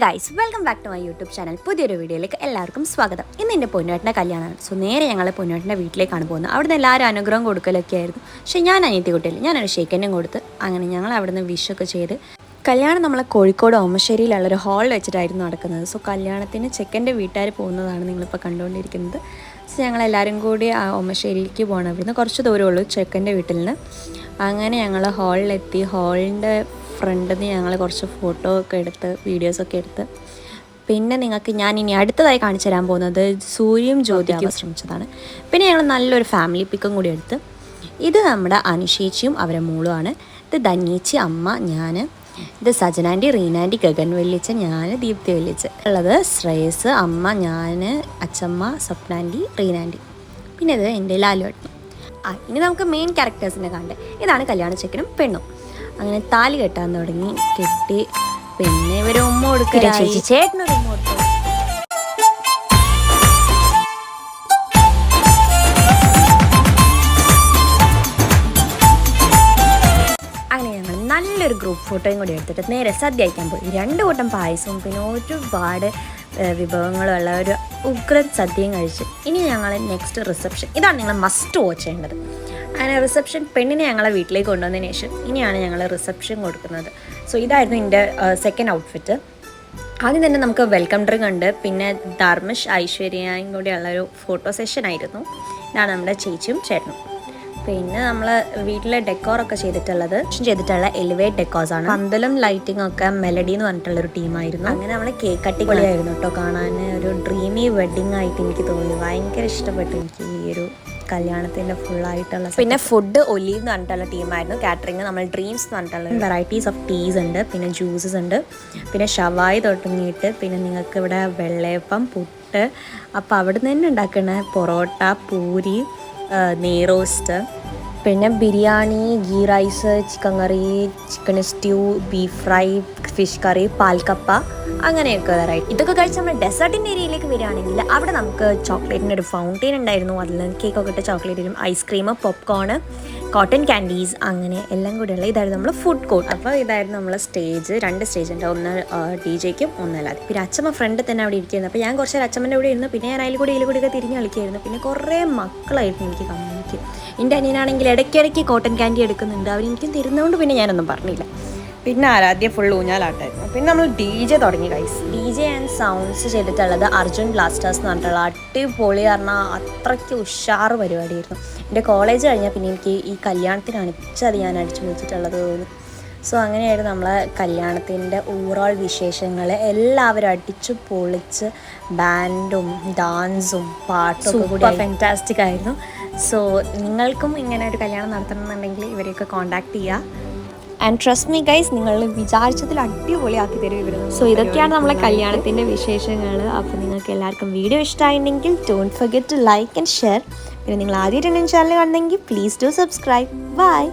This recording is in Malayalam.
Guys, welcome back to my YouTube channel. പുതിയൊരു വീഡിയോയിലേക്ക് എല്ലാവർക്കും സ്വാഗതം. ഇന്ന് എൻ്റെ പൊന്നുവേട്ടൻ്റെ കല്യാണമാണ്. സോ നേരെ ഞങ്ങൾ പൊന്നുവേട്ടൻ്റെ വീട്ടിലേക്കാണ് പോകുന്നത്. അവിടുന്ന് എല്ലാവരും അനുഗ്രഹം കൊടുക്കലൊക്കെ ആയിരുന്നു. പക്ഷേ ഞാൻ അനിയത്തി കുട്ടിയില്ല, ഞാനൊരു ഷേക്കനും കൊടുത്ത് അങ്ങനെ ഞങ്ങൾ അവിടുന്ന് വിഷൊക്കെ ചെയ്ത് കല്യാണം നമ്മളെ കോഴിക്കോട് ഓമശ്ശേരിയിലുള്ളൊരു ഹാളിൽ വെച്ചിട്ടായിരുന്നു നടക്കുന്നത്. സോ കല്യാണത്തിന് ചെക്കൻ്റെ വീട്ടുകാർ പോകുന്നതാണ് നിങ്ങളിപ്പോൾ കണ്ടുകൊണ്ടിരിക്കുന്നത്. സോ ഞങ്ങളെല്ലാവരും കൂടി ആ ഓമശ്ശേരിയിലേക്ക് പോകണം. അവിടുന്ന് കുറച്ച് ദൂരമുള്ളൂ ചെക്കൻ്റെ വീട്ടിൽ നിന്ന്. അങ്ങനെ ഞങ്ങൾ ഹാളിലെത്തി. ഹാളിൻ്റെ ഫ്രണ്ടിൽ നിന്ന് ഞങ്ങൾ കുറച്ച് ഫോട്ടോ ഒക്കെ എടുത്ത് വീഡിയോസൊക്കെ എടുത്ത് പിന്നെ നിങ്ങൾക്ക് ഞാൻ ഇനി അടുത്തതായി കാണിച്ചു തരാൻ പോകുന്നത് സൂര്യയും ജ്യോതിക്കും ശ്രമിച്ചതാണ്. പിന്നെ ഞങ്ങൾ നല്ലൊരു ഫാമിലി പിക്കും കൂടി എടുത്ത്. ഇത് നമ്മുടെ അനുശേച്ചിയും അവരെ മോളുമാണ്. ഇത് ധന്യേച്ചി, അമ്മ, ഞാൻ. ഇത് സജനാൻറ്റി, റീനാൻറ്റി, ഗഗൻ വല്യച്ഛൻ, ഞാൻ, ദീപ്തി വല്യച്ഛൻ. ഉള്ളത് ശ്രേയസ്, അമ്മ, ഞാൻ, അച്ചമ്മ, സ്വപ്നാൻറ്റി, റീനാൻറ്റി. പിന്നെ ഇത് എൻ്റെ ലാലുവേട്ടൻ. ഇനി നമുക്ക് മെയിൻ ക്യാരക്ടേഴ്സിനെ കണ്ടേ. ഇതാണ് കല്യാണ ചെക്കനും പെണ്ണും. അങ്ങനെ താലി കെട്ടാൻ തുടങ്ങി. കെട്ടി പിന്നെ ഇവര് ഉമ്മ കൊടുക്കുക. ചേട്ടനൊരു ഉമ്മ കൊടുത്തു. അങ്ങനെ ഞങ്ങൾ നല്ലൊരു ഗ്രൂപ്പ് ഫോട്ടോയും കൂടി എടുത്തിട്ട് നേരെ സദ്യ കഴിക്കാൻ പോയി. 2 കൂട്ടം പായസവും പിന്നെ ഒരുപാട് വിഭവങ്ങളുള്ള ഒരു ഉഗ്രൻ സദ്യയും കഴിച്ച്. ഇനി ഞങ്ങൾ നെക്സ്റ്റ് റിസപ്ഷൻ. ഇതാണ് നിങ്ങൾ മസ്റ്റ് വാച്ച് ചെയ്യേണ്ടത്. അങ്ങനെ റിസപ്ഷൻ പെണ്ണിനെ ഞങ്ങളെ വീട്ടിലേക്ക് കൊണ്ടുവന്നതിന് ശേഷം ഇനിയാണ് ഞങ്ങൾ റിസപ്ഷൻ കൊടുക്കുന്നത്. സോ ഇതായിരുന്നു എൻ്റെ സെക്കൻഡ് ഔട്ട്ഫിറ്റ്. ആദ്യം തന്നെ നമുക്ക് വെൽക്കം ഡ്രിങ്ക് ഉണ്ട്. പിന്നെ ധർമ്മേഷ്, ഐശ്വര്യയും കൂടിയുള്ളൊരു ഫോട്ടോ സെഷൻ ആയിരുന്നു. ഇതാണ് നമ്മുടെ ചേച്ചിയും ചേട്ടനും. പിന്നെ നമ്മൾ വീട്ടിലെ ഡെക്കോറൊക്കെ ചെയ്തിട്ടുള്ള എലിവേറ്റ് ഡെക്കോസാണ്. പന്തലും ലൈറ്റിംഗ് ഒക്കെ മെലഡി എന്ന് പറഞ്ഞിട്ടുള്ളൊരു ടീമായിരുന്നു. അങ്ങനെ നമ്മൾ കേക്ക് കട്ടിപ്പൊളിയായിരുന്നു കേട്ടോ. കാണാൻ ഒരു ഡ്രീമി വെഡിങ് ആയിട്ട് എനിക്ക് തോന്നി. ഭയങ്കര ഇഷ്ടപ്പെട്ടു എനിക്ക് ഈ ഒരു കല്യാണത്തിൻ്റെ ഫുള്ളായിട്ടുള്ള. പിന്നെ ഫുഡ് ഒലീവ് എന്ന് പറഞ്ഞിട്ടുള്ള ടീമായിരുന്നു. കാറ്ററിങ് നമ്മൾ ഡ്രീംസ് എന്ന് പറഞ്ഞിട്ടുള്ള വെറൈറ്റീസ് ഓഫ് ടീസ് ഉണ്ട്, പിന്നെ ജ്യൂസസ് ഉണ്ട്, പിന്നെ ഷവായി തുടങ്ങിയിട്ട് പിന്നെ നിങ്ങൾക്ക് ഇവിടെ വെള്ളയപ്പം, പുട്ട്, അപ്പോൾ അവിടെ നിന്ന് തന്നെ ഉണ്ടാക്കുന്ന പൊറോട്ട, പൂരി, നെയ്റോസ്റ്റ്, പിന്നെ biryani, ghee rice, chicken curry, chicken stew, beef fry, fish curry, പാൽക്കപ്പ, അങ്ങനെയൊക്കെ വെറൈറ്റി. ഇതൊക്കെ കഴിച്ച് നമ്മൾ ഡെസേർട്ടിൻ്റെ ഏരിയയിലേക്ക് വരികയാണെങ്കിൽ അവിടെ നമുക്ക് ചോക്ലേറ്റിൻ്റെ ഒരു ഫൗണ്ടെയിൻ ഉണ്ടായിരുന്നു. അതിൽ കേക്കൊക്കെ ഇട്ട് ചോക്ലേറ്റ് വരും, ഐസ്ക്രീം, പോപ്കോൺ, കോട്ടൺ ക്യാൻഡീസ്, അങ്ങനെ എല്ലാം കൂടിയുള്ള ഇതായിരുന്നു നമ്മൾ ഫുഡ് കോർട്ട്. അപ്പോൾ ഇതായിരുന്നു നമ്മൾ സ്റ്റേജ്. 2 സ്റ്റേജ് ഉണ്ട്, ഒന്ന് DJ-ക്കും ഒന്നല്ലാതെ. പിന്നെ അച്ഛമ്മ ഫ്രണ്ട് തന്നെ അവിടെ ഇരിക്കുന്നത്. അപ്പോൾ ഞാൻ കുറച്ച് നേരം അച്ഛമ്മൻ്റെ കൂടെ ഇരുന്നു. പിന്നെ ഞാൻ അതിൽ കൂടിയൊക്കെ തിരിഞ്ഞ് കളിക്കുമായിരുന്നു. പിന്നെ കുറേ മക്കളായിരുന്നു എനിക്ക് കമ്മിക്ക്. എൻ്റെ അനിയനാണെങ്കിൽ ഇടയ്ക്കിടയ്ക്ക് കോട്ടൺ ക്യാൻഡി എടുക്കുന്നുണ്ട്. അവരെനിക്കും തരുന്നതുകൊണ്ട് പിന്നെ ഞാനൊന്നും പറഞ്ഞില്ല. പിന്നെ ആരാധ്യ ഫുൾ ഊഞ്ഞാലാട്ടായിരുന്നു. പിന്നെ നമ്മൾ DJ തുടങ്ങി ഗൈസ്. DJ ആൻഡ് സൗണ്ട്സ് ചെയ്തിട്ടുള്ളത് അർജുൻ ബ്ലാസ്റ്റേഴ്സ് എന്ന് പറഞ്ഞിട്ടുള്ള അടിപൊളി പറഞ്ഞാൽ അത്രയ്ക്ക് ഉഷാറ് പരിപാടിയായിരുന്നു. എൻ്റെ കോളേജ് കഴിഞ്ഞാൽ പിന്നെ എനിക്ക് ഈ കല്യാണത്തിനാണ് ഇച്ചത് ഞാൻ അടിച്ചു വെച്ചിട്ടുള്ളത് തോന്നുന്നു. സോ അങ്ങനെയായിരുന്നു നമ്മളെ കല്യാണത്തിൻ്റെ ഓവറോൾ വിശേഷങ്ങൾ. എല്ലാവരും അടിച്ചു പൊളിച്ച് ബാൻഡും ഡാൻസും പാട്ടും കൂടി ഫാന്റാസ്റ്റിക് ആയിരുന്നു. സോ നിങ്ങൾക്കും ഇങ്ങനെ ഒരു കല്യാണം നടത്തണമെന്നുണ്ടെങ്കിൽ ഇവരെയൊക്കെ കോൺടാക്ട് ചെയ്യുക. ആൻഡ് ട്രസ്റ്റ് മീ ഗൈസ്, നിങ്ങൾ വിചാരിച്ചതിൽ അടിപൊളിയാക്കി തരും ഇവർ. സോ ഇതൊക്കെയാണ് നമ്മളെ കല്യാണത്തിൻ്റെ വിശേഷങ്ങൾ. അപ്പോൾ നിങ്ങൾക്ക് എല്ലാവർക്കും വീഡിയോ ഇഷ്ടമായിട്ടുണ്ടെങ്കിൽ don't forget to like and share. പിന്നെ നിങ്ങൾ ആദ്യമായിട്ടാണ് ചാനൽ കാണുന്നെങ്കിൽ പ്ലീസ് ഡു സബ്സ്ക്രൈബ്. ബൈ.